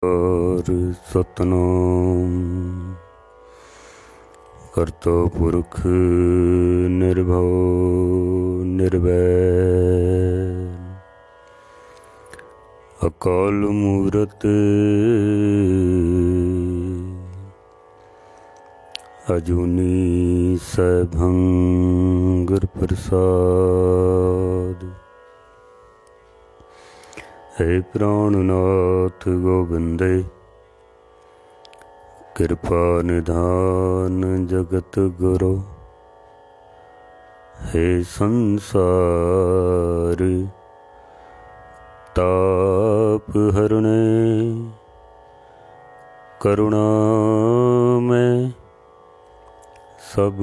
और सतनाम करता पुरख निर्भव निर्वैर अकाल मूरत अजूनी सैभं गुर प्रसाद। हे प्राणनाथ गोविंदे कृपा निधान जगत गुरु। हे संसार ताप हरणे करुणा में सब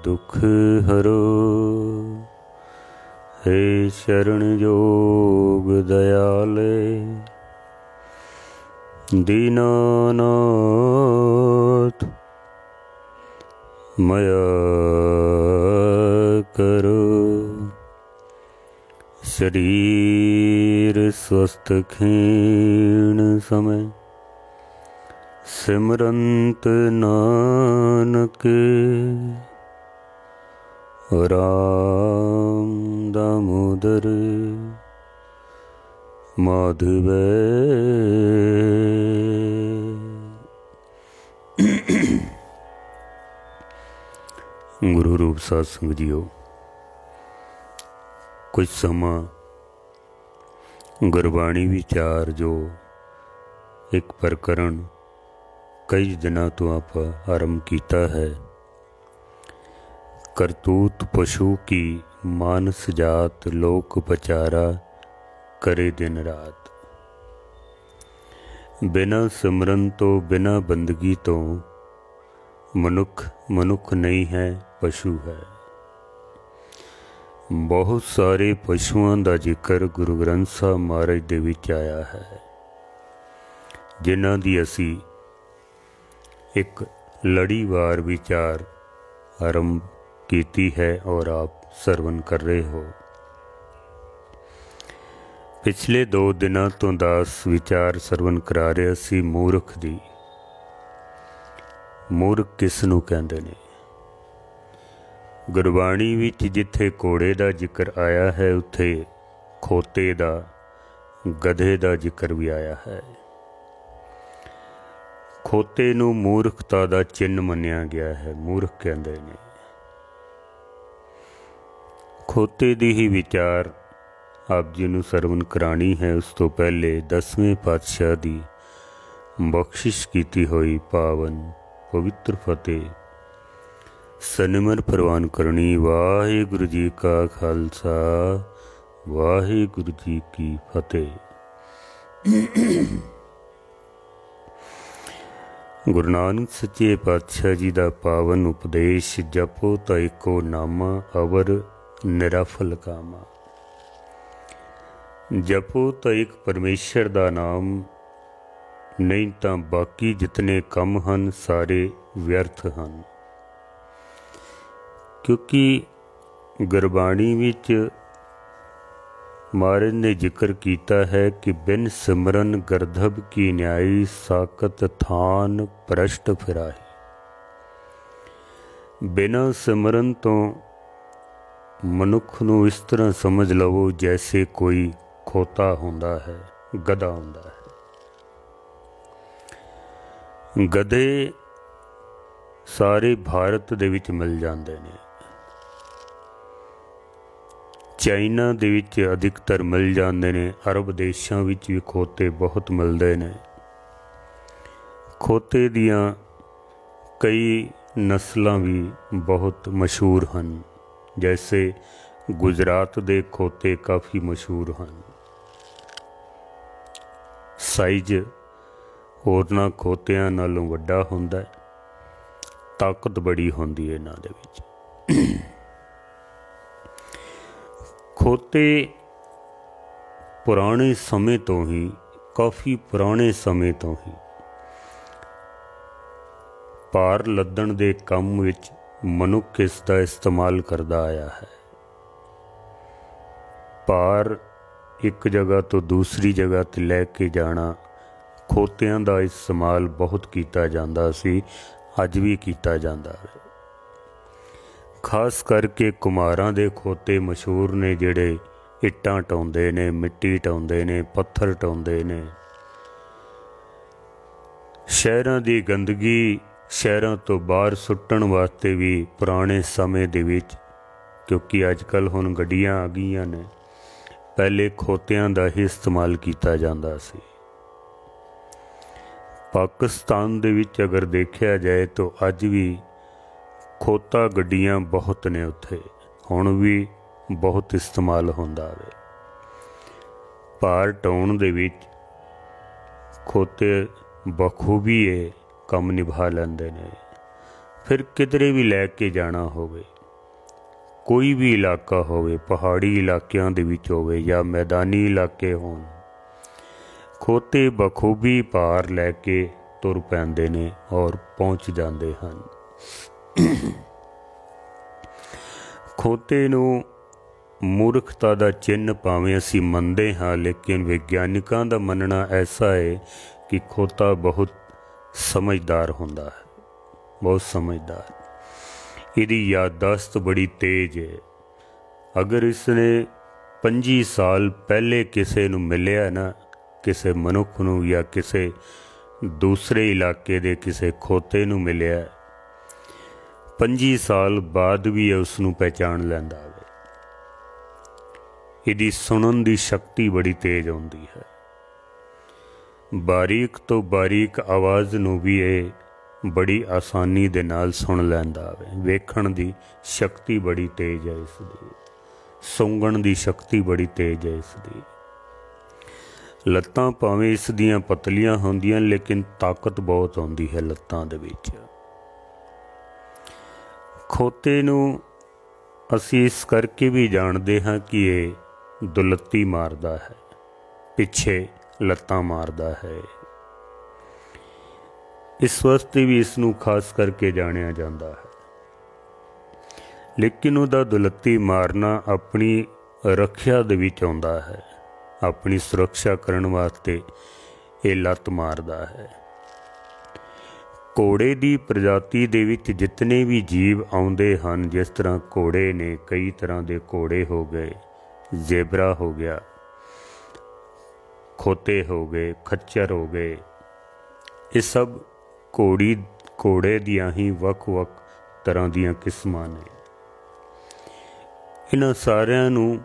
दुख हरो। हे शरण योग दयाले दीनानाथ मया करो। शरीर स्वस्थ क्षीण समय सिमरंत नानक राम दामोदर माधव। गुरु रूप साध संगत जीओ, कुछ समा गुरबाणी विचार जो एक प्रकरण कई दिनों तो आप आरंभ किया है। करतूत पशु की मानस जात लोक पचारा करे दिन रात। बिना सिमरन तो बिना बंदगी तो मनुख मनुख नहीं है, पशु है। बहुत सारे पशुओं का जिक्र गुरु ग्रंथ साहब महाराज दे विच आया है, जिन्हां दी असी एक लड़ीवार विचार आरंभ कीती है और आप सरवण कर रहे हो। पिछले 2 दिनों तो दास विचार सरवण करा रहे सी मूर्ख दी। मूर्ख किस नूं कहंदे ने? गुरबाणी विच जिथे घोड़े दा जिक्र आया है उत्थे खोते दा गधे दा जिक्र भी आया है। खोते नूं मूर्खता दा चिन्ह मन्निया गया है, मूर्ख कहंदे ने। खोते दी ही विचार आप जी नूं सरवण करानी है। उस तो पहले 10वें पातशाह दी बख्शिश कीती होई पावन पवित्र फतेह सनिमर प्रवान करनी। वाहिगुरु जी का खालसा वाहिगुरु जी की फतेह। गुरु नानक सच्चे पातशाह जी का पावन उपदेश जपो तो एको नामा अवर निराफल कामा। जपो तो एक परमेश्वर का नाम, नहीं तो बाकी जितने कम हैं सारे व्यर्थ हैं। क्योंकि गुरबाणी विच महाराज ने जिक्र किया है कि बिन सिमरन गर्दभ की न्यायी साकत थान भ्रष्ट फिराही। बिना सिमरन तो मनुख नूं इस तरह समझ लवो जैसे कोई खोता हुंदा है, गधा हुंदा है। गधे सारे भारत दे विच मिल जांदे ने। चाइना दे विच अधिकतर मिल जांदे ने। अरब देशां विच भी खोते बहुत मिलदे ने। खोते दियां कई नस्लां भी बहुत मशहूर हैं। जैसे गुजरात दे खोते काफ़ी मशहूर हैं। साइज होरना खोतियां नालों वड्डा हुंदा है, ताकत बड़ी होंदी है इन्हां दे विच। खोते पुराने समय तो ही, काफ़ी पुराने समय तो ही भार लदण दे काम विच मनुख इसका इस्तेमाल करता आया है। भार एक जगह तो दूसरी जगह ते लैके जाना ਖੋਤਿਆਂ ਦਾ ਇਸਤੇਮਾਲ ਬਹੁਤ ਕੀਤਾ ਜਾਂਦਾ ਸੀ, ਅੱਜ ਵੀ ਕੀਤਾ ਜਾਂਦਾ ਹੈ। ਖਾਸ ਕਰਕੇ ਕੁਮਾਰਾਂ ਦੇ ਖੋਤੇ ਮਸ਼ਹੂਰ ਨੇ, ਜਿਹੜੇ ਇੱਟਾਂ ਢਾਉਂਦੇ ਨੇ, ਮਿੱਟੀ ਢਾਉਂਦੇ ਨੇ, ਪੱਥਰ ਢਾਉਂਦੇ ਨੇ। ਸ਼ਹਿਰਾਂ ਦੀ ਗੰਦਗੀ ਸ਼ਹਿਰਾਂ ਤੋਂ ਬਾਹਰ ਸੁੱਟਣ ਵਾਸਤੇ ਵੀ ਪੁਰਾਣੇ ਸਮੇਂ ਦੇ ਵਿੱਚ, ਕਿਉਂਕਿ ਅੱਜ ਕੱਲ੍ਹ ਹੁਣ ਗੱਡੀਆਂ ਆ ਗਈਆਂ ਨੇ, ਪਹਿਲੇ ਖੋਤਿਆਂ ਦਾ ਹੀ ਇਸਤੇਮਾਲ ਕੀਤਾ ਜਾਂਦਾ ਸੀ। ਪਾਕਿਸਤਾਨ ਦੇ ਵਿੱਚ ਅਗਰ ਦੇਖਿਆ ਜਾਏ ਤਾਂ ਅੱਜ ਵੀ ਖੋਤਾ ਗੱਡੀਆਂ ਬਹੁਤ ਨੇ, ਉੱਥੇ ਹੁਣ ਵੀ ਬਹੁਤ ਇਸਤੇਮਾਲ ਹੁੰਦਾ ਹੈ। ਭਾਰ ਢਾਉਣ ਦੇ ਵਿੱਚ ਖੋਤੇ ਬਖੂਬੀ ਇਹ ਕੰਮ ਨਿਭਾ ਲੈਂਦੇ ਨੇ। ਫਿਰ ਕਿਧਰੇ ਵੀ ਲੈ ਕੇ ਜਾਣਾ ਹੋਵੇ, ਕੋਈ ਵੀ ਇਲਾਕਾ ਹੋਵੇ, ਪਹਾੜੀ ਇਲਾਕਿਆਂ ਦੇ ਵਿੱਚ ਹੋਵੇ ਜਾਂ ਮੈਦਾਨੀ ਇਲਾਕੇ ਹੋਣ, ਖੋਤੇ ਬਖੂਬੀ ਭਾਰ ਲੈ ਕੇ ਤੁਰ ਪੈਂਦੇ ਨੇ ਔਰ ਪਹੁੰਚ ਜਾਂਦੇ ਹਨ। ਖੋਤੇ ਨੂੰ ਮੂਰਖਤਾ ਦਾ ਚਿੰਨ੍ਹ ਭਾਵੇਂ ਅਸੀਂ ਮੰਨਦੇ ਹਾਂ, ਲੇਕਿਨ ਵਿਗਿਆਨਿਕਾਂ ਦਾ ਮੰਨਣਾ ਐਸਾ ਹੈ ਕਿ ਖੋਤਾ ਬਹੁਤ ਸਮਝਦਾਰ ਹੁੰਦਾ ਹੈ, ਬਹੁਤ ਸਮਝਦਾਰ। ਇਹਦੀ ਯਾਦਦਾਸ਼ਤ ਬੜੀ ਤੇਜ਼ ਹੈ। ਅਗਰ ਇਸਨੇ 25 ਸਾਲ ਪਹਿਲੇ ਕਿਸੇ ਨੂੰ ਮਿਲਿਆ ਨਾ, ਕਿਸੇ ਮਨੁੱਖ ਨੂੰ ਜਾਂ ਕਿਸੇ ਦੂਸਰੇ ਇਲਾਕੇ ਦੇ ਕਿਸੇ ਖੋਤੇ ਨੂੰ ਮਿਲਿਆ, 25 ਸਾਲ ਬਾਅਦ ਵੀ ਉਸ ਨੂੰ ਪਹਿਚਾਣ ਲੈਂਦਾ ਹੈ। ਇਹਦੀ ਸੁਣਨ ਦੀ ਸ਼ਕਤੀ ਬੜੀ ਤੇਜ਼ ਹੁੰਦੀ ਹੈ। ਬਾਰੀਕ ਤੋਂ ਬਾਰੀਕ ਆਵਾਜ਼ ਨੂੰ ਵੀ ਇਹ ਬੜੀ ਆਸਾਨੀ ਦੇ ਨਾਲ ਸੁਣ ਲੈਂਦਾ ਹੈ। ਵੇਖਣ ਦੀ ਸ਼ਕਤੀ ਬੜੀ ਤੇਜ਼ ਹੈ ਇਸ ਦੀ, ਸੁੰਘਣ ਦੀ ਸ਼ਕਤੀ ਬੜੀ ਤੇਜ਼ ਹੈ ਇਸ ਦੀ। ਲੱਤਾਂ ਭਾਵੇਂ ਇਸ ਦੀਆਂ ਪਤਲੀਆਂ ਹੁੰਦੀਆਂ, ਲੇਕਿਨ ਤਾਕਤ ਬਹੁਤ ਆਉਂਦੀ ਹੈ ਲੱਤਾਂ ਦੇ ਵਿੱਚ। ਖੋਤੇ ਨੂੰ ਅਸੀਂ ਇਸ ਕਰਕੇ ਵੀ ਜਾਣਦੇ ਹਾਂ ਕਿ ਇਹ ਦੁਲੱਤੀ ਮਾਰਦਾ ਹੈ, ਪਿੱਛੇ ਲੱਤਾਂ ਮਾਰਦਾ ਹੈ। ਇਸ ਵਾਸਤੇ ਵੀ ਇਸ ਨੂੰ ਖਾਸ ਕਰਕੇ ਜਾਣਿਆ ਜਾਂਦਾ ਹੈ। ਲੇਕਿਨ ਉਹਦਾ ਦੁਲੱਤੀ ਮਾਰਨਾ ਆਪਣੀ ਰੱਖਿਆ ਦੇ ਵਿੱਚ ਆਉਂਦਾ ਹੈ, ਆਪਣੀ ਸੁਰੱਖਿਆ ਕਰਨ ਵਾਸਤੇ ਇਹ ਲੱਤ ਮਾਰਦਾ ਹੈ। ਘੋੜੇ ਦੀ ਪ੍ਰਜਾਤੀ ਦੇ ਵਿੱਚ ਜਿਤਨੇ ਵੀ ਜੀਵ ਆਉਂਦੇ ਹਨ, ਜਿਸ ਤਰ੍ਹਾਂ ਘੋੜੇ ਨੇ, ਕਈ ਤਰ੍ਹਾਂ ਦੇ ਘੋੜੇ ਹੋ ਗਏ, ਜ਼ੇਬਰਾ ਹੋ ਗਿਆ, ਖੋਤੇ ਹੋ ਗਏ, ਖੱਚਰ ਹੋ ਗਏ, ਇਹ ਸਭ ਘੋੜੇ ਦੀਆਂ ਹੀ ਵੱਖ-ਵੱਖ ਤਰ੍ਹਾਂ ਦੀਆਂ ਕਿਸਮਾਂ ਨੇ। ਇਹਨਾਂ ਸਾਰਿਆਂ ਨੂੰ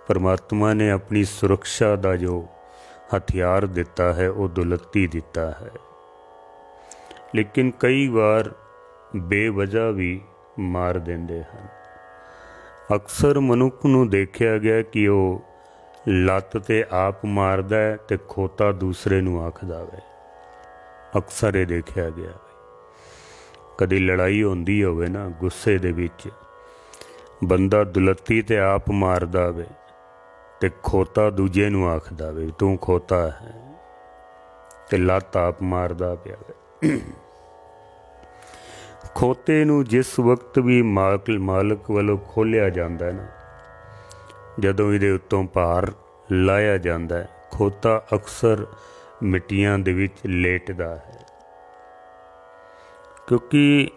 ਪਰਮਾਤਮਾ ਨੇ ਆਪਣੀ ਸੁਰੱਖਿਆ ਦਾ ਜੋ ਹਥਿਆਰ ਦਿੱਤਾ ਹੈ, ਉਹ ਦੁਲੱਤੀ ਦਿੱਤਾ ਹੈ। ਲੇਕਿਨ ਕਈ ਵਾਰ ਬੇਵਜ੍ਹਾ ਵੀ ਮਾਰ ਦਿੰਦੇ ਹਨ। ਅਕਸਰ ਮਨੁੱਖ ਨੂੰ ਦੇਖਿਆ ਗਿਆ ਕਿ ਉਹ ਲੱਤ ਤੇ ਆਪ ਮਾਰਦਾ ਹੈ ਤੇ ਖੋਤਾ ਦੂਸਰੇ ਨੂੰ ਆਖਦਾ ਹੈ। ਅਕਸਰ ਇਹ ਦੇਖਿਆ ਗਿਆ। ਕਦੀ ਲੜਾਈ ਹੁੰਦੀ ਹੋਵੇ ਨਾ, ਗੁੱਸੇ ਦੇ ਵਿੱਚ ਬੰਦਾ ਦੁਲੱਤੀ ਤੇ ਆਪ ਮਾਰਦਾ ਵੇ ਤੇ ਖੋਤਾ ਦੂਜੇ ਨੂੰ ਆਖਦਾ ਵੇ ਤੂੰ ਖੋਤਾ ਹੈ, ਤੇ ਲੱਤ ਆਪ ਮਾਰਦਾ ਪਿਆ ਵੇ। ਖੋਤੇ ਨੂੰ ਜਿਸ ਵਕਤ ਵੀ ਮਾਲਕ ਵੱਲੋਂ ਖੋਲ੍ਹਿਆ ਜਾਂਦਾ ਨਾ, ਜਦੋਂ ਇਹਦੇ ਉੱਤੋਂ ਭਾਰ ਲਾਇਆ ਜਾਂਦਾ, ਖੋਤਾ ਅਕਸਰ ਮਿੱਟੀਆਂ ਦੇ ਵਿੱਚ ਲੇਟਦਾ ਹੈ। ਕਿਉਂਕਿ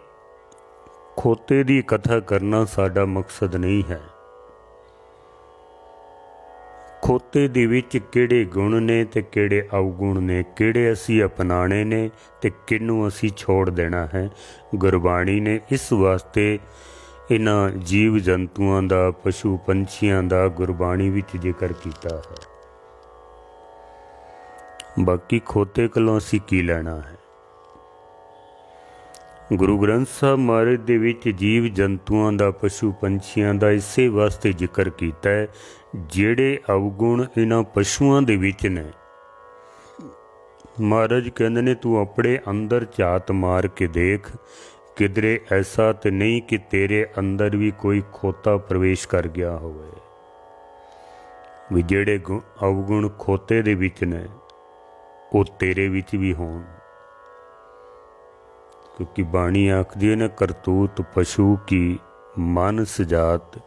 ਖੋਤੇ ਦੀ ਕਥਾ ਕਰਨਾ ਸਾਡਾ ਮਕਸਦ ਨਹੀਂ ਹੈ। ਖੋਤੇ ਦੇ ਵਿੱਚ ਕਿਹੜੇ ਗੁਣ ਨੇ ਤੇ ਕਿਹੜੇ ਅਵਗੁਣ ਨੇ, ਕਿਹੜੇ ਅਸੀਂ ਅਪਣਾਣੇ ਨੇ ਤੇ ਕਿਹਨੂੰ ਅਸੀਂ ਛੋੜ ਦੇਣਾ ਹੈ, ਗੁਰਬਾਣੀ ਨੇ ਇਸ ਵਾਸਤੇ ਇਹਨਾਂ ਜੀਵ ਜੰਤੂਆਂ ਦਾ, ਪਸ਼ੂ ਪੰਛੀਆਂ ਦਾ ਗੁਰਬਾਣੀ ਵਿੱਚ ਜ਼ਿਕਰ ਕੀਤਾ ਹੈ। ਬਾਕੀ ਖੋਤੇ ਕੋਲੋਂ ਅਸੀਂ ਕੀ ਲੈਣਾ ਹੈ। ਗੁਰੂ ਗ੍ਰੰਥ ਸਾਹਿਬ ਮਹਾਰਾਜ ਦੇ ਵਿੱਚ ਜੀਵ ਜੰਤੂਆਂ ਦਾ, ਪਸ਼ੂ ਪੰਛੀਆਂ ਦਾ ਇਸੇ ਵਾਸਤੇ ਜ਼ਿਕਰ ਕੀਤਾ ਹੈ, ਜਿਹੜੇ ਅਵਗੁਣ ਇਹਨਾਂ ਪਸ਼ੂਆਂ ਦੇ ਵਿੱਚ ਨੇ। ਮਹਾਰਾਜ ਕਹਿੰਦੇ ਨੇ ਤੂੰ ਆਪਣੇ ਅੰਦਰ ਝਾਤ ਮਾਰ ਕੇ ਦੇਖ, ਕਿਧਰੇ ਐਸਾ ਤੇ ਨਹੀਂ ਕਿ ਤੇਰੇ ਅੰਦਰ ਵੀ ਕੋਈ ਖੋਤਾ ਪ੍ਰਵੇਸ਼ ਕਰ ਗਿਆ ਹੋਵੇ। ਵੀ ਜਿਹੜੇ ਅਵਗੁਣ ਖੋਤੇ ਦੇ ਵਿੱਚ ਨੇ ਉਹ ਤੇਰੇ ਵਿੱਚ ਵੀ ਹੋਣ। ਕਿਉਂਕਿ ਬਾਣੀ ਆਖਦੀ ਹੈ ਨਾ, ਕਰਤੂਤ ਪਸ਼ੂ ਕੀ ਮਾਨਸ ਜਾਤ,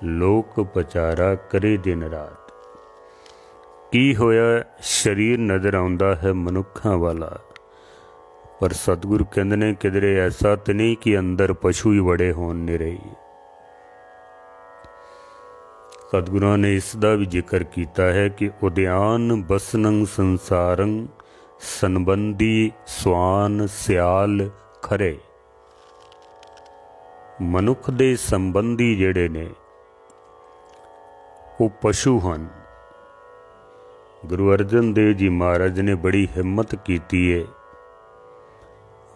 ਲੋਕ ਪਚਾਰਾ ਕਰੇ ਦਿਨ ਰਾਤ। की होया शरीर नज़र आउंदा है मनुखा वाला, पर सतगुरु कहंदे ने किधरे ऐसा तो नहीं कि अंदर पशु ही बड़े होण निरे। सतगुरुआं ने इसका भी जिक्र किया है कि उद्यान बसनंग संसारंग संबंधी स्वान सियाल खरे। मनुख दे संबंधी जिहड़े ने वो पशु हैं। गुरु अर्जन देव जी महाराज ने बड़ी हिम्मत की है,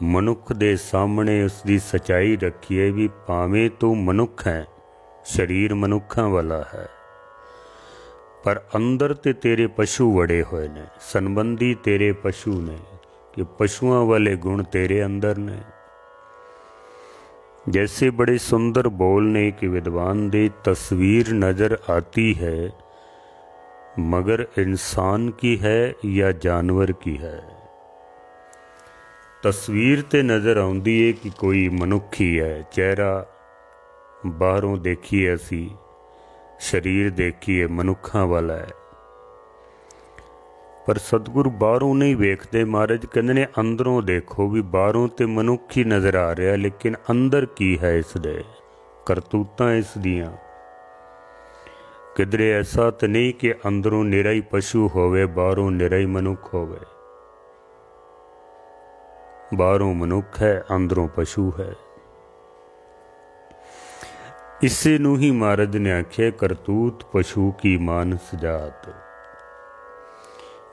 मनुख दे सामने उसकी सच्चाई रखी है भी भावें तू मनुख है, शरीर मनुखा वाला है, पर अंदर ते तेरे पशु वड़े हुए ने, संबंधी तेरे पशु ने, कि पशुओं वाले गुण तेरे अंदर ने। जैसे बड़े सुंदर बोलने के विद्वान दे तस्वीर नज़र आती है, मगर इंसान की है या जानवर की है। तस्वीर ते नज़र आउंदी है कि कोई मनुखी है, चेहरा बाहरों देखिए असी, शरीर देखिए मनुखा वाला है, पर सतगुरु बाहरों नहीं वेखते। महाराज कहते ने अंदरों देखो भी, बाहरों तो मनुख ही नज़र आ रहा, लेकिन अंदर की है इसदे, करतूतां इस दियां। किधरे ऐसा तो नहीं कि अंदरों निरा ही पशु होवे, बाहरों निरा ही मनुख होवे। बाहरों मनुख है, अंदरों पशु है। इसे नूं ही महाराज ने आख्या करतूत पशु की मानस जात।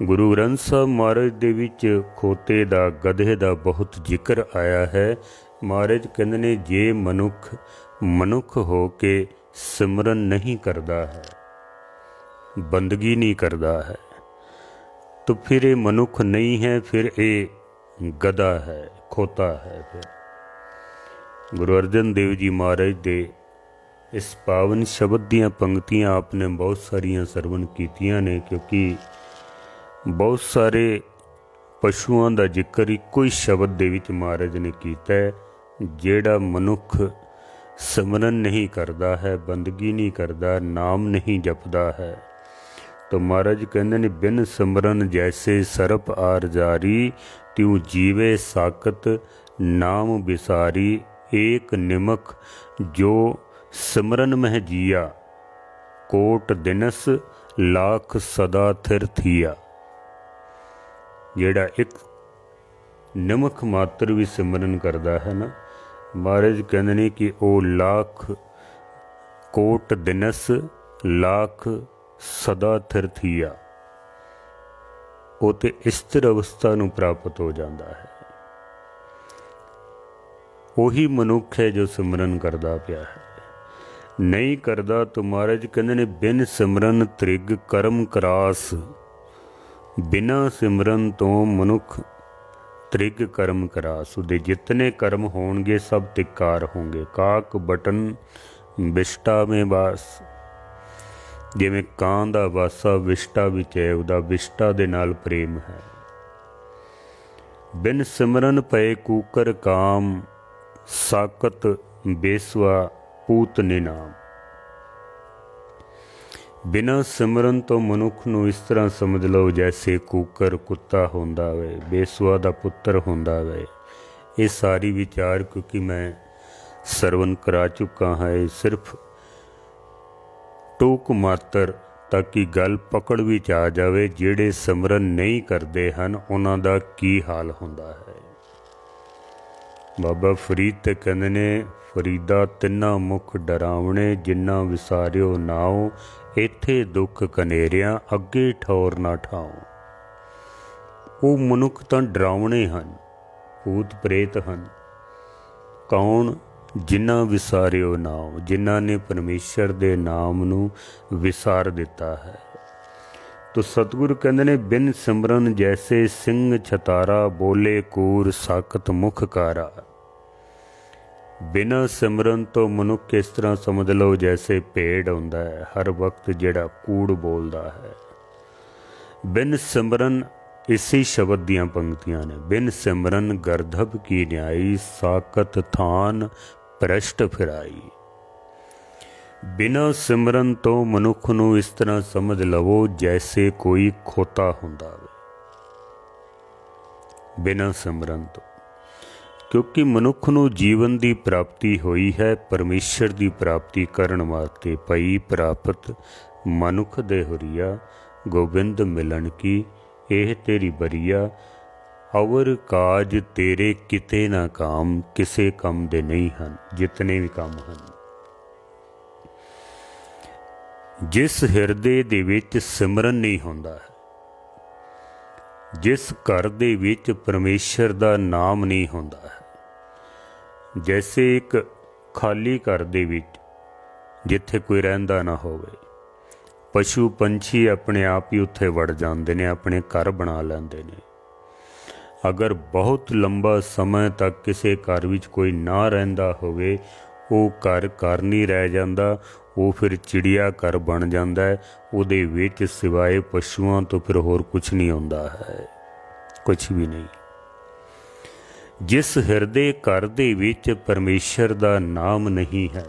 गुरु ग्रंथ साहब महाराज दे विच खोते दा गधे दा बहुत जिक्र आया है। महाराज कहंदे ने जे मनुख मनुख हो के सिमरन नहीं करता है, बंदगी नहीं करता है, तो फिर ये मनुख नहीं है, फिर ये गधा है, खोता है। फिर गुरु अर्जन देव जी महाराज दे इस पावन शब्द दियां पंक्तियां आपने बहुत सारियां सरवण कीतियां ने, क्योंकि बहुत सारे पशुओं का जिक्र एको ही शब्द दे विच महाराज ने कीता है। जेड़ा मनुख सिमरन नहीं करता है, बंदगी नहीं करता, नाम नहीं जपदा है, तो महाराज कहते ने बिन सिमरन जैसे सरप आर जारी, त्यों जीवे साकत नाम बिसारी। एक निमक जो सिमरन मह जिया, कोट दिनस लाख सदा थिर थिया। जेड़ा एक निमक मात्र भी सिमरन करता है ना, महाराज कहते ने कि वो लाख कोट दिनस लाख सदा थिर थिया, वो तो स्थिर अवस्था नूं प्राप्त हो जाता है। वही मनुख है जो सिमरन करता पिया है। नहीं करता तो महाराज कहते ने बिन सिमरन त्रिग कर्म करास। बिना सिमरन तो मनुख त्रिग कर्म करास, उदे जितने कर्म होंगे सब तिकार होंगे। काक बटन विष्टा में वास, जिवें कां दा वासा विष्टा विच है, उदा विष्टा दे नाल प्रेम है। बिन सिमरन पए कूकर काम, साकत बेसवा पूत निनाम। बिना सिमरन तो मनुख नूं इस तरह समझ लो जैसे कूकर कुत्ता होंदा वे, बेसवा दा पुत्र होंदा वे। ये सारी विचार क्योंकि मैं सरवण करा चुका है, सिर्फ टूक मात्र ताकि गल पकड़ विच आ जावे। जेड़े सिमरन नहीं करते हैं उन्हां दा की हाल हुंदा है। बाबा फरीद ते कहंदे ने फरीदा तिन्ना मुख डरावणे, जिन्ना विसारियो नाओ, इत्थे दुख कनेरिया अगे ठौर ना ठाओ। वो मनुख तां डरावणे हन, भूत प्रेत हन। कौन? जिन्ना विसारियो नाम, जिन्ना ने परमेश्वर दे नाम नूं विसार दिता है। तो सतगुरु कहंदे ने बिन सिमरन जैसे सिंह छतारा, बोले कूर साकत मुख कारा। बिना सिमरन तो मनुख इस तरह समझ लो जैसे भेड़ होंदा है, हर वक्त जेड़ा कूड़ बोलदा है। बिन सिमरन इसी शब्द दियां पंक्तियां ने, बिन सिमरन गर्दभ की न्याई, साकत थान भ्रष्ट फिराई। बिना सिमरन तो मनुख नूं इस तरह समझ लवो जैसे कोई खोता हुंदा वे। बिना सिमरन तो, क्योंकि मनुख नूं जीवन की प्राप्ति हुई है परमेश्वर की प्राप्ति करन वास्ते। पई प्राप्त मनुख दे हुरिया, गोबिंद मिलन की एह तेरी बरिया। अवर काज तेरे किते ना काम, किसे कम दे नहीं हन जितने भी काम हन। जिस हिरदे दे विच सिमरन नहीं हुंदा है, जिस घर दे विच परमेश्वर दा नाम नहीं हुंदा है, जैसे एक खाली घर दे विच जिथे कोई रहिंदा ना होवे, पशु पंछी अपने आप ही उत्थे वड़ जांदे ने, अपने घर बना लैंदे ने। अगर बहुत लंबा समय तक किसी घर विच कोई ना रहिंदा होवे, वो घर घर नहीं रह जांदा, वो फिर चिड़िया घर बन जाता है। उहदे विच सिवाय पशुओं तो फिर होर कुछ नहीं होंदा है, कुछ भी नहीं। जिस हिरदे घर दे विच परमेश्वर दा नाम नहीं है,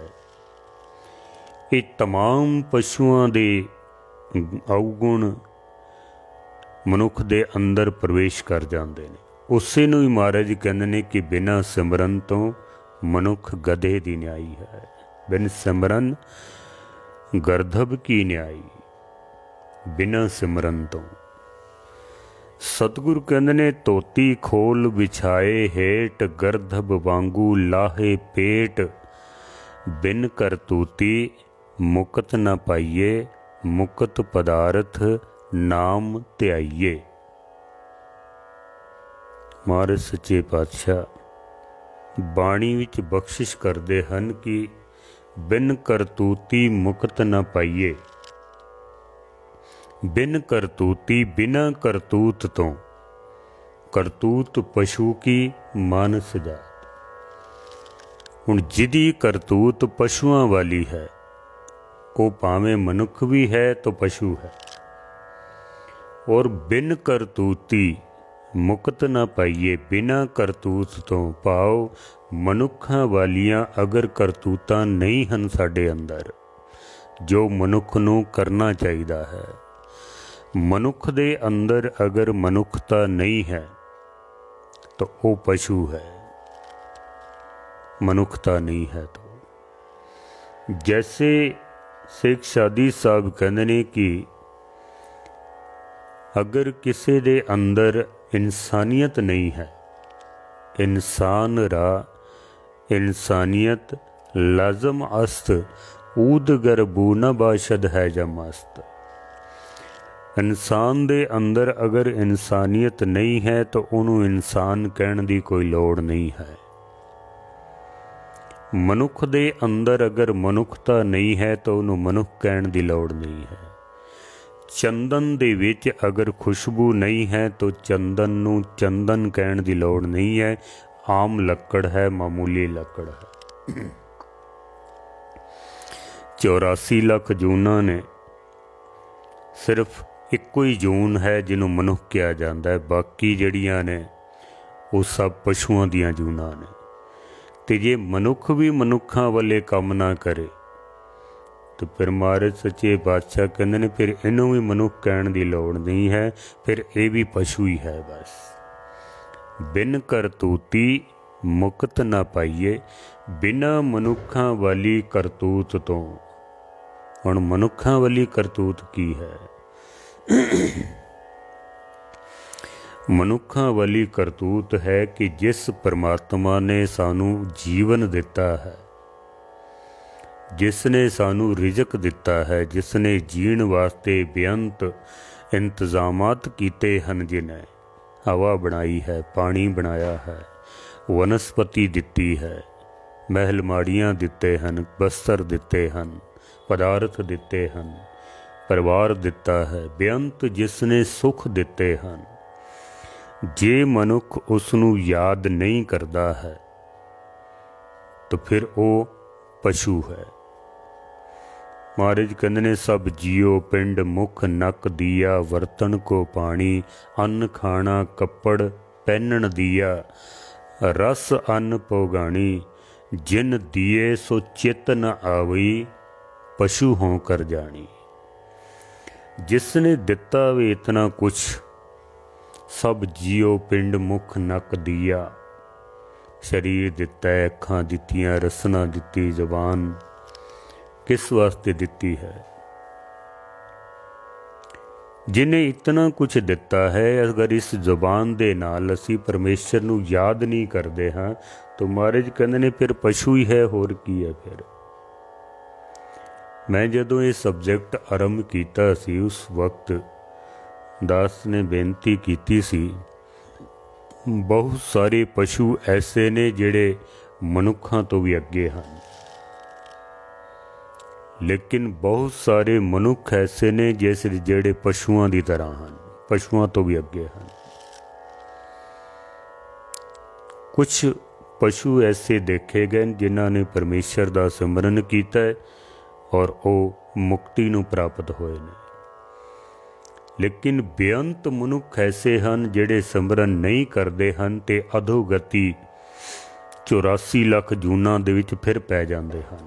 ये तमाम पशुओं दे अवगुण मनुख दे अंदर प्रवेश कर जाते हैं। उसे नूं ही महाराज कहते हैं कि बिना सिमरन तो मनुख गधे दी न्याई है। बिन सिमरन गर्दभ की न्याई, बिना सिमरन तो। सतगुरु कहते ने धोती खोल बिछाए हेठ, गर्दभ वांगू लाहे पेट। बिन करतूती मुकत न पाइए, मुकत पदार्थ नाम ध्याइए। महाराज सच्चे पातशाह बाणी विच बख्शिश करते हैं कि बिन करतूती मुकत न पाइए। बिन करतूती, बिना करतूत तो। करतूत पशु की मानस जात। हुण जिदी करतूत पशुआं वाली है, वो भावें मनुख भी है तो पशु है। और बिन करतूती मुकत ना पाइए, बिना करतूत तो पाओ मनुखां वालियां अगर करतूतां नहीं हन साडे अंदर, जो मनुख नूं करना चाहिदा है। मनुख दे अंदर अगर मनुखता नहीं है तो वो पशु है, मनुखता नहीं है तो। जैसे शेख शादी साहब कहते हैं कि अगर किसी दे अंदर इंसानियत नहीं है, इंसान रा इंसानियत लाजम अस्त, ऊदगर बू न बाशद है जमस्त। इंसान दे अंदर अगर इंसानियत नहीं है तो उन्होंने इंसान कहने की कोई लोड़ नहीं है। मनुख दे अंदर अगर मनुखता नहीं है तो उन्होंने मनुख कहने की लोड़ नहीं है। चंदन दे विच अगर खुशबू नहीं है तो चंदन नूं चंदन कहने की लोड़ नहीं है। आम लकड़ है, मामूली लकड़ है। 84 लाख जूना ने सिर्फ इक्को ही जून है जिन्हों मनुख कहा जाता है, बाकी जड़ियाँ ने वो सब पशुओं दियां जूना ने। तो जे मनुख भी मनुखा वाले काम ना करे तो फिर महाराज सच्चे बादशाह कहते हैं फिर इन्हों भी मनुख कहने की लोड़ नहीं है, फिर ये भी पशु ही है बस। बिन करतूती मुकत ना पाइए, बिना मनुखा वाली करतूत तो। हुण मनुखा वाली करतूत की है? मनुखा वाली करतूत है कि जिस परमात्मा ने सानू जीवन दिता है, जिसने सानू रिजक दिता है, जिसने जीण वास्ते बेअंत इंतजामात कीते हैं, जिन्हें हवा बनाई है, पानी बनाया है, वनस्पति दिती है, महल माड़ियाँ दिते हैं, बस्तर दिते हैं, पदार्थ दिते हैं, परिवार दिता है, बेअंत जिसने सुख दिते हैं। जे मनुख उसनू याद नहीं करता है तो फिर वो पशु है। महाराज कहते ने सब जियो पिंड मुख नक दिया, वरतन को पानी, अन्न खाना कपड़ पहनन दिया, रस अन्न पोगाणी, जिन दिए सो चित न आवई, पशु हों कर जानी। जिसने दिता वे इतना कुछ, सब जियो पिंड मुख नक दिया। शरीर दिता है, अखां दित्तियां, रसना दित्ती, जबान किस वास्ते दित्ती है? जिन्हें इतना कुछ दिता है, अगर इस जुबान दे नाल असी परमेश्वर नूं याद नहीं करते हाँ तो महाराज कहते ने फिर पशु ही है, होर की है। फिर मैं जदों ये सब्जैक्ट आरंभ किया सी, उस वक्त दास ने बेनती की सी, बहुत सारे पशु ऐसे ने जिहड़े मनुखां तो भी अगे हैं, लेकिन बहुत सारे मनुख ऐसे ने जैसे जिहड़े पशुआं की तरह हैं, पशुआं तो भी अगे हैं। कुछ पशु ऐसे देखे गए जिन्हों ने परमेश्वर का सिमरन किया है और वो मुक्ति नूं प्राप्त होए ने, लेकिन बेअंत मनुख ऐसे हैं जिहड़े सिमरन नहीं करते हैं ते अधोगति 84 लाख जूनां दे विच फिर पै जाते हैं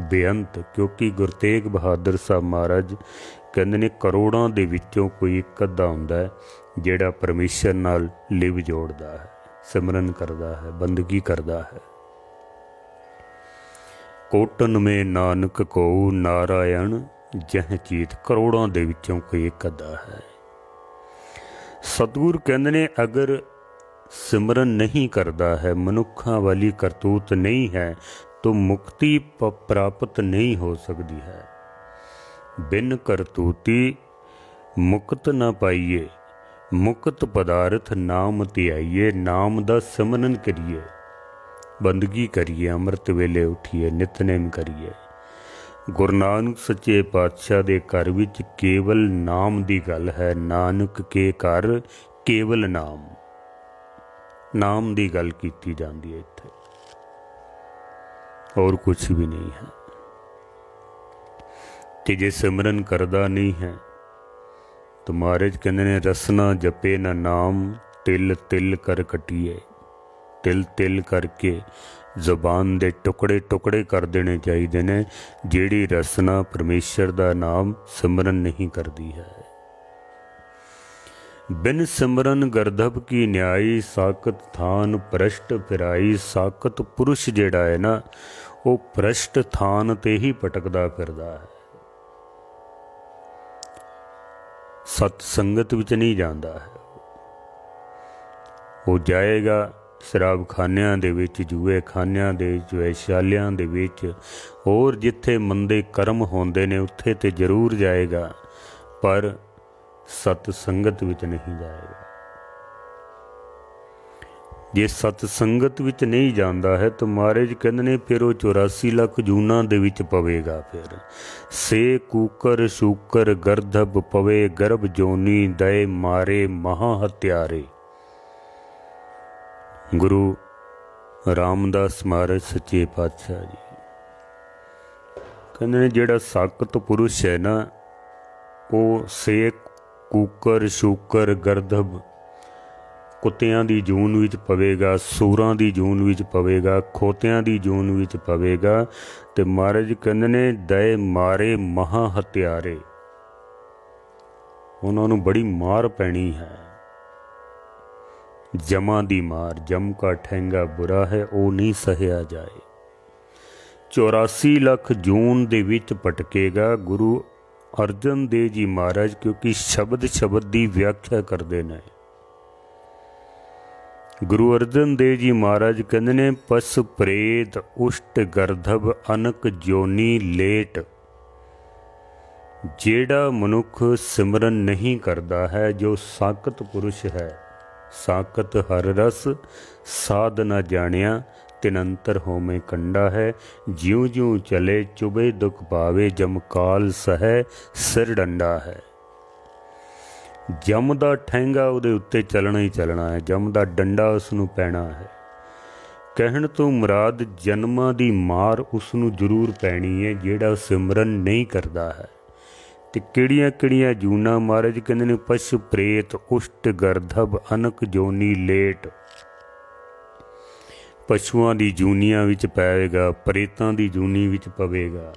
बेअंत। क्योंकि गुरु तेग बहादुर साहब महाराज कहते ने करोड़ों दे विचों कोई एक अद्धा हुंदा है जिहड़ा परमेश्वर नाल लिव जोड़दा है, सिमरन करदा है, बंदगी करदा है। कोटन में नानक को नारायण जह चीत, करोड़ों दे विचों कोई एक अद्धा है। सतगुर कहते ने अगर सिमरन नहीं करता है, मनुखा वाली करतूत नहीं है, तो मुक्ति प्राप्त नहीं हो सकती है। बिन करतूती मुक्त न पाइए, मुक्त पदार्थ नाम त्याइए। नाम दा सिमरन करिए, बंदगी करिए, अमृत वेले उठिए, नितनेम करिए। गुरु नानक सच्चे पातशाह दे घर विच केवल नाम दी गल है। नानक के घर केवल नाम, नाम दी गल कीती जांदी है इत्थे, और कुछ भी नहीं है। कि जे सिमरन करदा नहीं है तो महाराज कहते ने रसना जपे न नाम, तिल तिल कर कटिए। तिल तिल करके जुबान दे टुकड़े टुकड़े कर देने चाहिए ने, जिहड़ी रसना परमेश्वर दा नाम सिमरन नहीं करती है। बिन सिमरन गर्दभ की न्याई, साकत थान भ्रष्ट फिराई। साकत पुरुष जिहड़ा है ना, वो भ्रष्ट थान ते ही भटकदा फिरदा है, सत संगत विच नहीं जांदा है। वो जाएगा शराब खानियां दे विच, जुए खानियां दे, वैश्यालियां दे विच, और जिथे मंदे कर्म होंदे ने उत्थे ते जरूर जाएगा, पर सत संगत विच नहीं जाएगा। जे सत संगत विच नहीं जांदा है तो महाराज कहंदे ने फिर वो 84 लाख जूनां दे विच पवेगा। फिर से कूकर शूकर गर्दभ पवे, गर्भ जोनी दए मारे महा हत्यारे। गुरु रामदास महाराज सच्चे पातशाह जी कहंदे ने जिहड़ा साकत पुरुष है ना, वो सेक कूकर शूकर गर्दभ कुत्तियां दी जून विच पवेगा, सूरां दी जून विच पवेगा, खोतियां दी जून विच पवेगा। ते महाराज कहंदे ने दए मारे महा हत्यारे, उन्हां नूं बड़ी मार पैनी है। जमा दी मार, जम का ठेंगा बुरा है, वो नहीं सहया जाए। 84 लाख जून दे विच भटकेगा। गुरु अर्जन देव जी महाराज क्योंकि शब्द शब्द की व्याख्या करते हैं। गुरु अर्जन देव जी महाराज कहते ने पस प्रेत उष्ट गर्दभ अनक जोनी लेट। जेड़ा मनुख सिमरन नहीं करता है, जो साकत पुरुष है, साकत हर रस साध न जानिया, तिनंतर होमे कंडा है। ज्यों ज्यों चले चुभे दुख पावे, जमकाल सहे सिर डंडा है। जम दा ठेंगा उहदे उत्ते चलना ही चलना है, जम दा डंडा उसनूं पैना है। कहण तो मुराद जन्मां दी मार उसनूं जरूर पैनी है जिहड़ा सिमरन नहीं करता है। ते किहड़ियां किहड़ियां जूना महाराज कहंदे ने पशु प्रेत उष्ट गर्दभ अनक जोनी लेट। पशुआं दी जूनियां विच पएगा, प्रेतां दी जूनी विच पवेगा।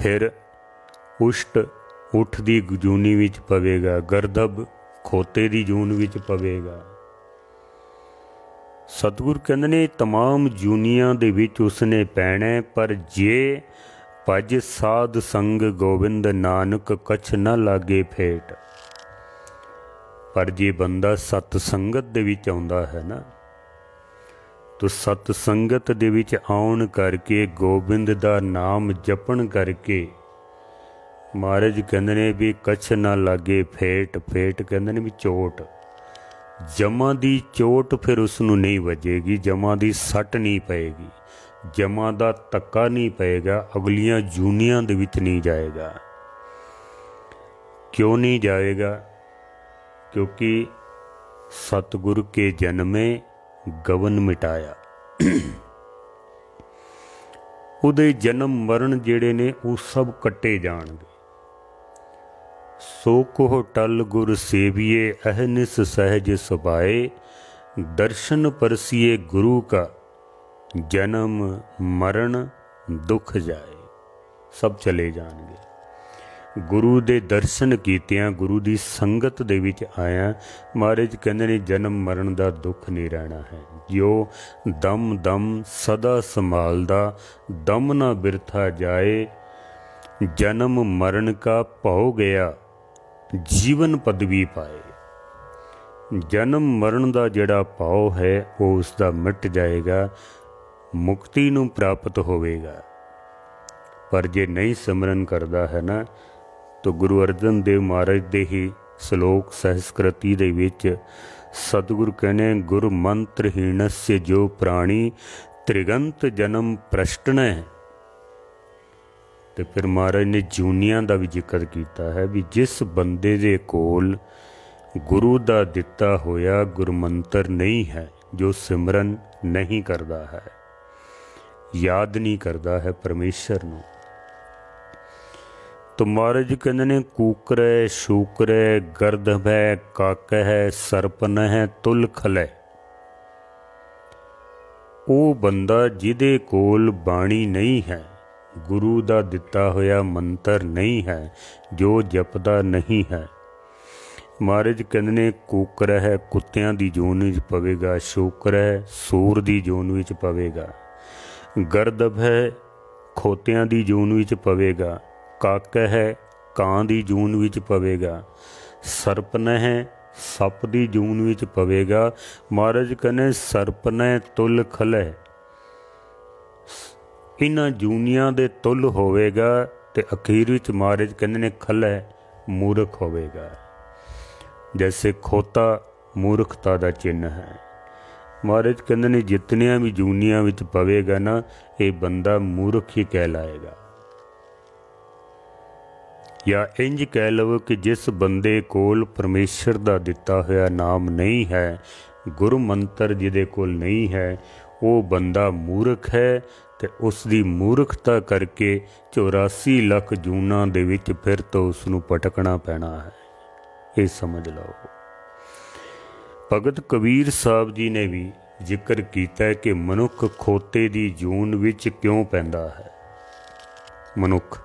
फिर उष्ट उठ दी जूनी विच पवेगा, गर्दभ खोते दी जून विच पवेगा। सतगुर कहंदे ने तमाम जूनियां दे विच उसने पैना, पर जे भज साध संग गोविंद नानक कछ न लागे फेट। पर जे बंदा सत संगत दे विच आउंदा है ना, तो सत संगत दे विच आउण करके गोबिंद दा नाम जपण करके महाराज कहंदे ने भी कछ ना लागे फेट। फेट कहंदे ने भी चोट, जमा दी चोट फिर उसनूं नहीं वजेगी, जमा दी सट नहीं पएगी, जमा दा धक्का नहीं पएगा, अगलियां जूनियां दे विच नहीं जाएगा। क्यों नहीं जाएगा? क्योंकि सतगुरु के जन्मे गवन मिटाया। उहदे जन्म मरण जिहड़े ने वो सब कट्टे जाणगे। सो कोह टल गुर सेविए अहनिस सहज सभाए, दर्शन परसिए गुरु का जन्म मरण दुख जाए। सब चले जाणगे। गुरु दे दर्शन कीतियां, गुरु दी संगत दे विच आया, महाराज कहंदे ने जन्म मरण दा दुख नहीं रहना है। जो दम दम सदा संभालदा, दम ना बिरथा जाए, जन्म मरण का भौ गया, जीवन पदवी पाए। जन्म मरण दा जिहड़ा भाव है वो उसका मिट जाएगा, मुक्ति नूं प्राप्त होवेगा। पर जे नहीं सिमरन करदा है ना, तो गुरु अर्जन देव महाराज दे ही श्लोक सहस्कृति दे विच सतगुरु कहने गुरु मंत्रहीनस्य जो प्राणी त्रिगंत जन्म प्रश्टन। तो फिर महाराज ने जूनियां का भी जिक्र किया है भी जिस बंदे दे कोल गुरु दा दिता होया गुरमंत्र नहीं है, जो सिमरन नहीं करता है, याद नहीं करता है परमेश्वर नूं, तो महाराज कहते ने कूकरै शूकरै गर्दभ है काक है सरपन है तुल खलै। वो बंदा जिदे कोल बाणी नहीं है, गुरु दा दिता होया मंत्र नहीं है, जो जपदा नहीं है, महाराज कहते ने कूकर है कुत्तियां दी जून विच पवेगा, शूकर है सूर दी जून विच पवेगा, गर्दभ है खोतियां दी जून विच पवेगा, काक है कां दी जून विच पवेगा, सरपन है सप दी जून विच पवेगा। महाराज कहने सरपन तुल खलै, इन्हां जूनियां दे तुल होवेगा, ते अखीर विच महाराज कहंदे ने खलै मूर्ख होवेगा। जैसे खोता मूर्खता दा चिन्ह है, महाराज कहंदे ने जितनियां भी जूनियां विच पवेगा ना, ये बंदा मूर्ख ही कहलाएगा। या इंज कह लवो कि जिस बंदे कोल परमेश्वर दा दिता होया नाम नहीं है, गुरु मंत्र जिदे कोल नहीं है, वो बंदा मूर्ख है। ते उसकी मूर्खता करके 84 लाख जूना दे विच फिर तो उसनूं भटकना पैना है, ये समझ लो। भगत कबीर साहब जी ने भी जिक्र किया है कि मनुख खोते दी जून विच क्यों पैंदा है। मनुख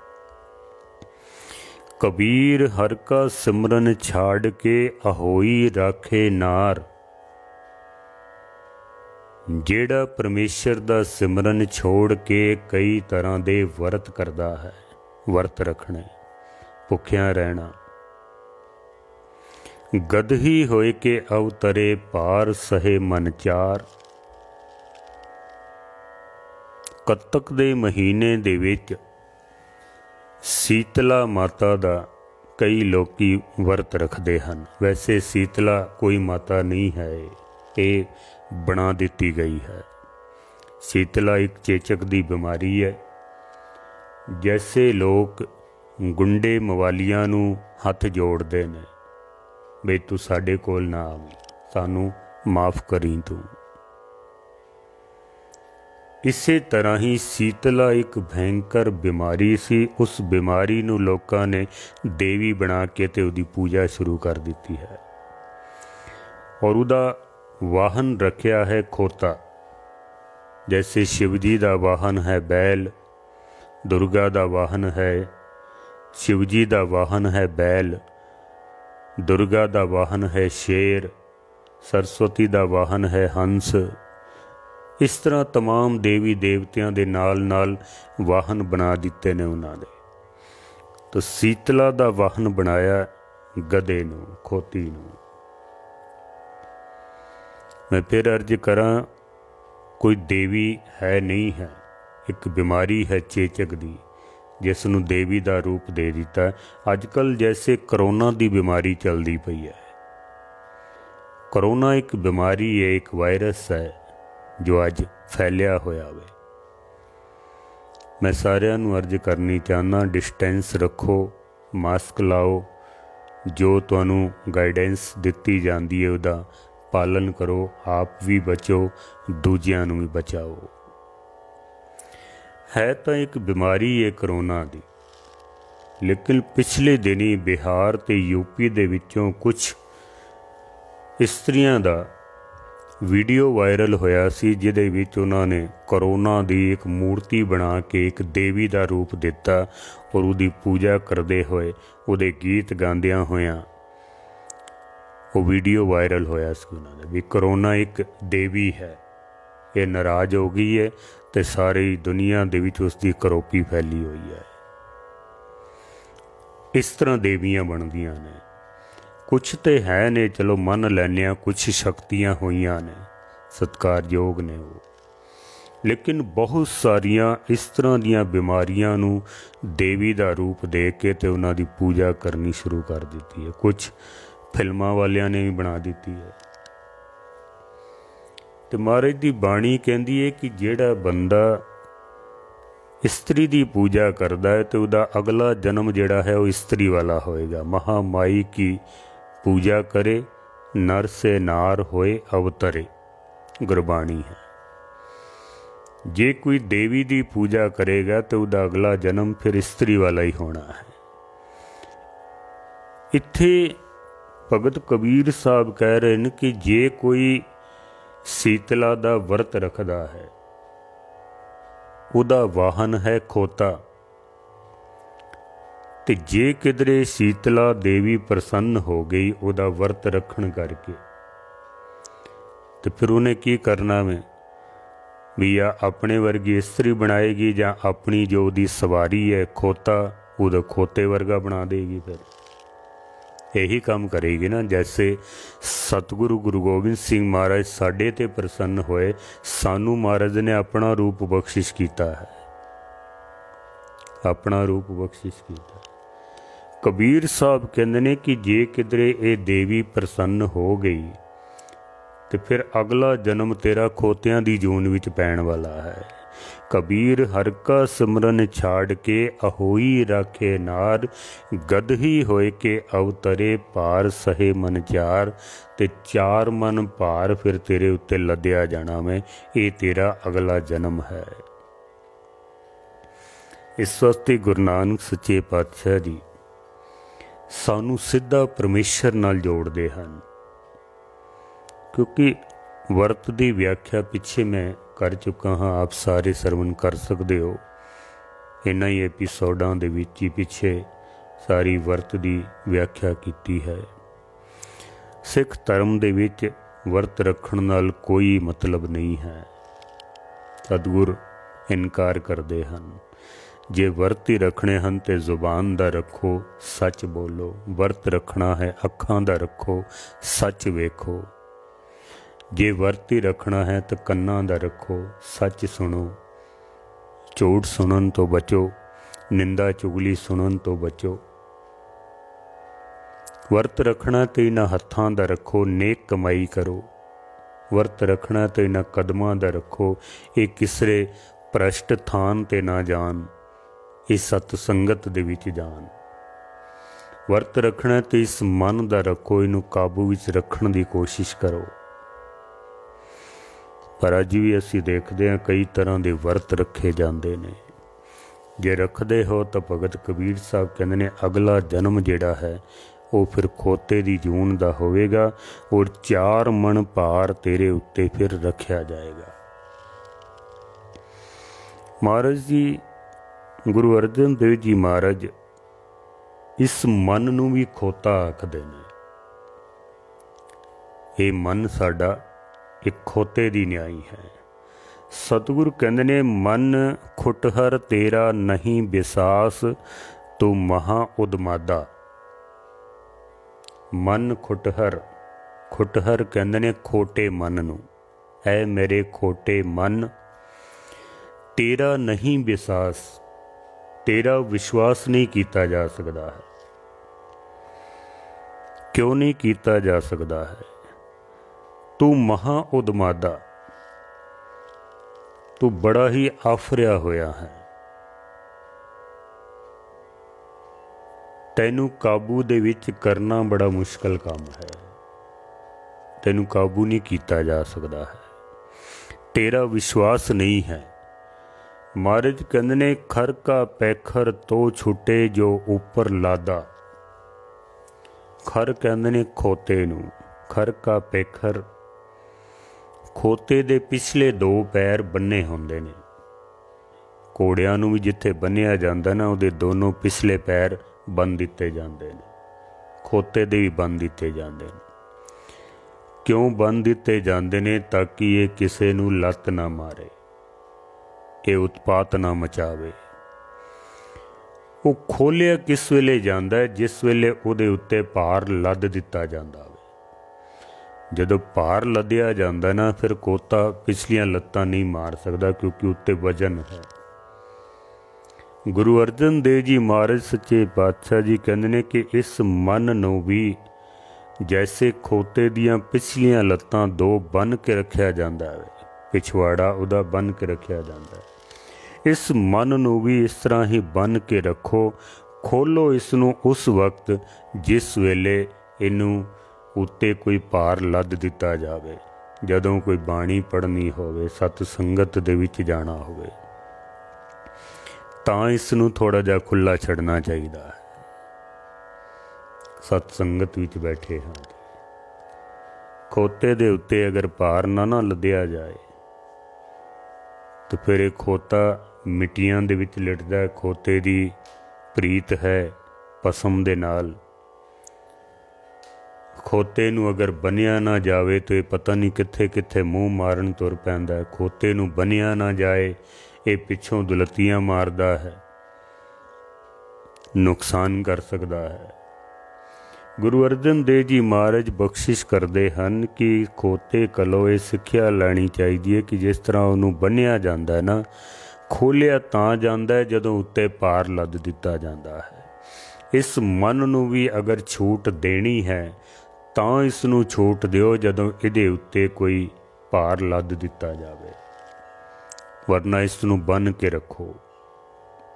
कबीर हर का सिमरन छाड़ के अहोई राखे नार, जेड़ा परमेश्वर दा सिमरन छोड़ के कई तरह दे वर्त करदा है, वर्त रखने, भुखिया रहना, गदही होए के अवतरे पार सहे मन चार। कत्तक दे महीने दे विच शीतला माता दा कई लोकी वर्त रखते हैं। वैसे शीतला कोई माता नहीं है, ये बना दी गई है। शीतला एक चेचक दी बीमारी है। जैसे लोग गुंडे मवालियां नूं हथ जोड़ते हैं, बई तू साडे कोल ना आवी, सानू माफ़ करी तू। इसे तरह ही शीतला एक भयंकर बीमारी सी। उस बीमारी नूं लोकां ने देवी बना के ते उहदी पूजा शुरू कर दी है, और उहदा वाहन रखिया है खोता। जैसे शिवजी का वाहन है बैल, दुर्गा दा वाहन है, शिवजी दा वाहन है बैल, दुर्गा दा वाहन है शेर, सरस्वती दा वाहन है हंस। इस तरह तमाम देवी देवतियां दे नाल नाल वाहन बना दिते ने उन्हां दे। तो शीतला दा वाहन बनाया गधे नूं, खोती नूं। मैं फिर अर्ज करां, कोई देवी है नहीं है, एक बीमारी है चेचक दी जिस नूं देवी दा रूप दे दिता। अजकल जैसे करोना दी बीमारी चलदी पई है, करोना एक बीमारी है, एक वायरस है जो अज फैलिया होया वे। मैं सारिਆਂ ਨੂੰ अर्ज करनी चाहना, डिस्टेंस रखो, मास्क लाओ, जो तुहानूं गाइडेंस दित्ती जांदी है उहदा पालन करो, आप भी बचो, दूजिਆਂ ਨੂੰ भी बचाओ। है तो एक बीमारी है करोना दी, लेकिन पिछले दिनी बिहार ते यूपी दे विचों कुछ इस्त्रियां दा वीडियो वायरल होया सी, जिहदे विच उन्हां ने करोना दी एक मूर्ति बना के एक देवी दा रूप दिता और उहदी पूजा करदे होए, उहदे गीत गांदियां होयां वो वीडियो वायरल होया सी उन्हां दे भी करोना एक देवी है, ये नाराज़ हो गई है ते सारी दुनिया दे विच उसदी करोपी फैली हुई है। इस तरह देवियां बनदियां ने, कुछ तो है ने चलो मन लैने, कुछ शक्तियां होइयां ने सत्कारयोग ने वो, लेकिन बहुत सारियां इस तरह दियां बीमारियां नूं देवी दा रूप दे के ते उन्हां दी पूजा करनी शुरू कर दिती है। कुछ फिल्मां वालियां ने भी बना दिती है। तो महाराज दी बाणी कहती है कि जेड़ा बंदा इस्त्री दी पूजा करता है तो उसका अगला जन्म जेड़ा है वो इस्त्री वाला होएगा। महामाई की पूजा करे, नर से नार होए अवतरे, गुरबाणी है। जे कोई देवी दी पूजा करेगा तो उसका अगला जन्म फिर इस्त्री वाला ही होना है। इत्थे भगत कबीर साहब कह रहे हैं कि जे कोई शीतला दा व्रत रखदा है, उहदा वाहन है खोता, ते जे किधरे शीतला देवी प्रसन्न हो गई उहदा व्रत रखण करके, तो फिर उन्हें की करना में भी या अपने वर्गी इस्त्री बनाएगी या अपनी जो उहदी सवारी है खोता, उहदा खोते वर्गा बना देगी। फिर यही काम करेगी ना। जैसे सतगुरु गुरु गोबिंद सिंह महाराज साडे ते प्रसन्न होए, सानू महाराज ने अपना रूप बख्शिश किया है, अपना रूप बख्शिश किया। कबीर साहब कहते ने कि जे किधरे ये देवी प्रसन्न हो गई तो फिर अगला जन्म तेरा खोतियां दी जून विच पैण वाला है। कबीर हर का सिमरन छाड़ के अहोई राखे नार, गदही होए के अवतरे पार सहे मन चार, ते चार मन भार फिर तेरे उत्ते लदया जाना मैं, ये तेरा अगला जन्म है। इस वास्ते गुरु नानक सच्चे पातशाह जी सानू सीधा परमेश्वर नाल जोड़ते हैं, क्योंकि वर्त की व्याख्या पिछे मैं कर चुका हाँ, आप सारे सरवण कर सकते हो। इन्हां ही एपीसोडां दे विच ही पिछे सारी वर्त की व्याख्या की है। सिख धर्म दे विच वर्त रखण नाल कोई मतलब नहीं है, सतगुर इनकार करते हैं। जे वर्त ही रखने हैं तो जुबान दा रखो, सच बोलो। वर्त रखना है अखां दा रखो, सच वेखो। जे वर्त ही रखना है तो कन्नां दा रखो, सच सुनो। झूठ सुनन तो बचो, निंदा चुगली सुनन तो बचो। वर्त रखना तो इन्हां हत्थां दा रखो, नेक कमाई करो। वर्त रखना तो इन्हां कदमां दा रखो, ये किसरे भ्रष्ट थान ते ना जान, इस सत संगत दे विच जान। वर्त रखना तो इस मन दा रखो, इनू काबू विच रखण दी कोशिश करो। पर अज भी असीं देखते हैं कई तरह के वर्त रखे जाते हैं। जे रखते हो तो भगत कबीर साहब कहते हैं अगला जन्म जिहड़ा है वो फिर खोते दी जून दा होवेगा और 4 मन भार तेरे उत्ते फिर रखा जाएगा। महाराज जी गुरु अर्जन देव जी महाराज इस मन नूं भी खोता आखदे ने। ये मन साडा एक खोते दी न्याई है। सतगुरु कहंदे ने मन खुटहर तेरा नहीं विसास तू महा उदमादा। मन खुटहर, खुटहर कहंदे ने खोटे मन नूं। ऐ मेरे खोटे मन तेरा नहीं विसास, तेरा विश्वास नहीं किया जा सकता है। क्यों नहीं किया जा सकता है? तू महा उदमादा, तू बड़ा ही आफरिया होया है। तैनू काबू दे विच करना बड़ा मुश्किल काम है। तैनू काबू नहीं किया जा सकता है। तेरा विश्वास नहीं है। महाराज कहंदे ने खर का पैखर तो छुटे जो ऊपर लादा। खर कहंदे ने खोते नूं। खर का पैखर, खोते दे पिछले दो पैर बन्ने होंदे ने। घोड़ियां नूं भी जिथे बन्निया जांदा ना उहदे दोनों पिछले पैर बन दिते जांदे ने। खोते दे भी बन दिते जांदे ने। क्यों बन दिते जांदे ने? ताकि ये किसे नूं लत ना मारे, ये उत्पात ना मचावे। वो खोलिया किस वेले जांदा है? जिस वेले उहदे उत्ते भार लद दिता जांदा होवे। जदों भार लद्या जांदा ना फिर कोता पिछलियां लत्तां नहीं मार सकदा, क्योंकि उत्ते वजन है। गुरु अर्जन देव जी महाराज सच्चे पातशाह जी कहंदे ने कि इस मन नूं भी जैसे खोते दियां पिछलियां लत्तां दो बन के रखिया जांदा है, पिछवाड़ा उहदा बन के रखिया जांदा है। इस मन नूं भी इस तरह ही बन के रखो। खोलो इसनूं उस वक्त जिस वेले इनू उत्ते कोई भार लद दिता जावे, जदों कोई बाणी पढ़नी होवे, सत संगत दे विच जाना होवे, तां इसनूं थोड़ा जिहा खुला छड़ना चाहिदा है। सत संगत विच बैठे हाँ, खोते दे उत्ते अगर भार ना लद्या जाए तो फिर एक खोता मिट्टियां दे विच लिटदा है। खोते दी प्रीत है पसम दे नाल। खोते नूं अगर बनिया ना जावे तो ये पता नहीं कित्थे कित्थे मूँह मारन तुर पैंदा है। खोते नूं बनिया ना जाए ये पिछों दुलतियां मारदा है, नुकसान कर सकता है। गुरु अर्जन देव जी महाराज बख्शिश करते हैं कि खोते कलो ये सिक्ख्या लैनी चाहिए कि जिस तरह उन्होंने बन्निया जाता है ना, खोलिया तां जाता है जदों उत्ते भार लद दिता जाता है। इस मन नूं भी अगर छूट देनी है तां इसनूं छूट दिओ जदों इहदे उत्ते कोई भार लद दिता जावे, वरना इसनूं बन के रखो।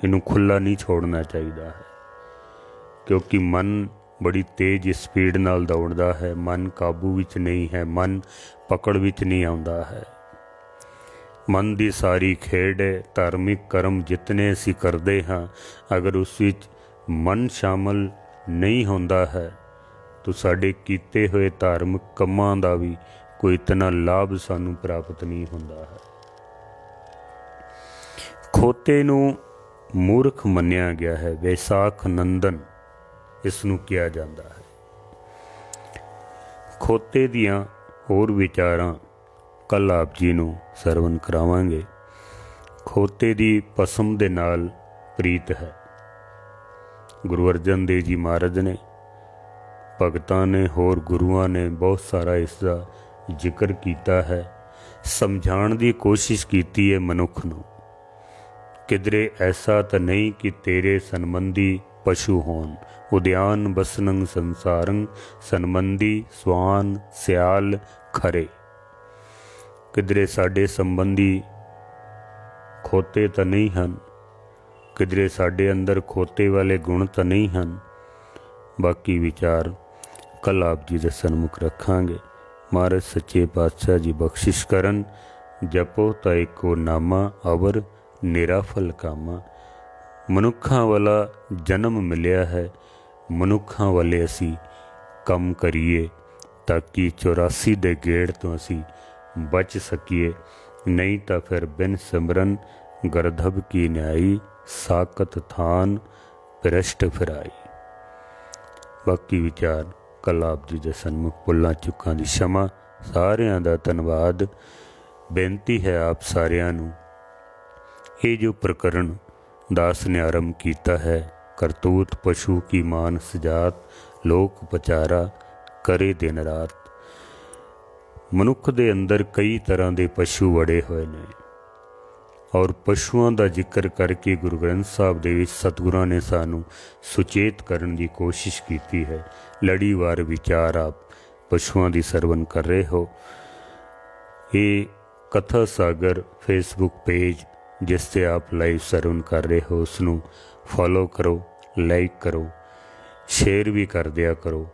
इनू खुला नहीं छोड़ना चाहिए है, क्योंकि मन बड़ी तेज स्पीड नाल दौड़दा है। मन काबू विच नहीं है, मन पकड़ विच नहीं आउंदा है। मन दी सारी खेड है। धार्मिक कर्म जितने असीं करदे हाँ, अगर उस विच मन शामिल नहीं होंदा है तो साडे कीते हुए धार्मिक कम्मां दा भी कोई इतना लाभ सानू प्राप्त नहीं होंदा है। खोते नूं मूर्ख मन्निया गया है, वैसाख नंदन इसनूं किया जाता है। खोते दियां होर विचारां कल आप जी नूं सरवण करावांगे। खोते दी पसम दे नाल प्रीत है। गुरु अर्जन देव जी महाराज ने, भगतां ने, होर गुरुआं ने बहुत सारा इसका जिक्र किया है। समझाण दी कोशिश कीती है मनुख नूं। किधरे ऐसा तो नहीं कि तेरे संबंधी पशु होन। उद्यान बसनंग संसारंग संबंधी स्वान सियाल खरे। किधरे साडे संबंधी खोते तो नहीं हन, किधरे साडे अंदर खोते वाले गुण तो नहीं हन। बाकी विचार कल आप जी दे सन्मुख रखांगे। महाराज सच्चे पातशाह जी बख्शिश करन। जपो ता एको नामा अवर निराफल कामा। मनुखा वाला जन्म मिलिया है, मनुखा वाले असी कम करिए ताकि 84 दे गेड़ तो असी बच सकिए, नहीं तो फिर बिन सिमरन गर्धब की न्याई साकत थान भ्रष्ट फिराई। बाकी विचार कल आप जी दे सन्मुख। भुल्लां चुकां दी क्षमा। सारियां दा धन्नवाद। बेनती है आप सारियां नूं, ये जो प्रकरण दास ने आरंभ किया है, करतूत पशु की मान सजात, लोक पचारा करे दिन रात। मनुख दे अंदर कई तरह के पशु वड़े हुए ने और पशुओं का जिक्र करके गुरु ग्रंथ साहब दे विच सतगुरां ने सानू सुचेत करने की कोशिश की है। लड़ीवार विचार आप पशुओं की सरवण कर रहे हो। ये कथा सागर फेसबुक पेज जिस से आप लाइव सरवण कर रहे हो उसनू फॉलो करो, लाइक करो, शेयर भी कर दिया करो।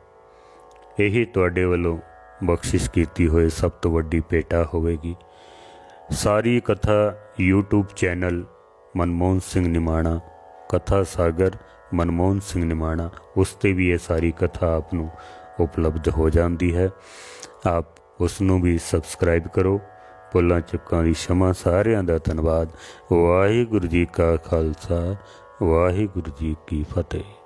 यही तुहाडे वल्लों बख्शिश की हुई सब तो वड्डी भेटा होवेगी। सारी कथा यूट्यूब चैनल मनमोहन सिंह निमाणा, कथा सागर मनमोहन सिंह निमाणा, उस ते भी ये सारी कथा आपनू उपलब्ध हो जाती है। आप उसनू भी सबसक्राइब करो। भुल्लां चुकां दी क्षमा। सारियां दा धन्नवाद। वाहिगुरू जी का खालसा, वाहिगुरू जी की फतेह।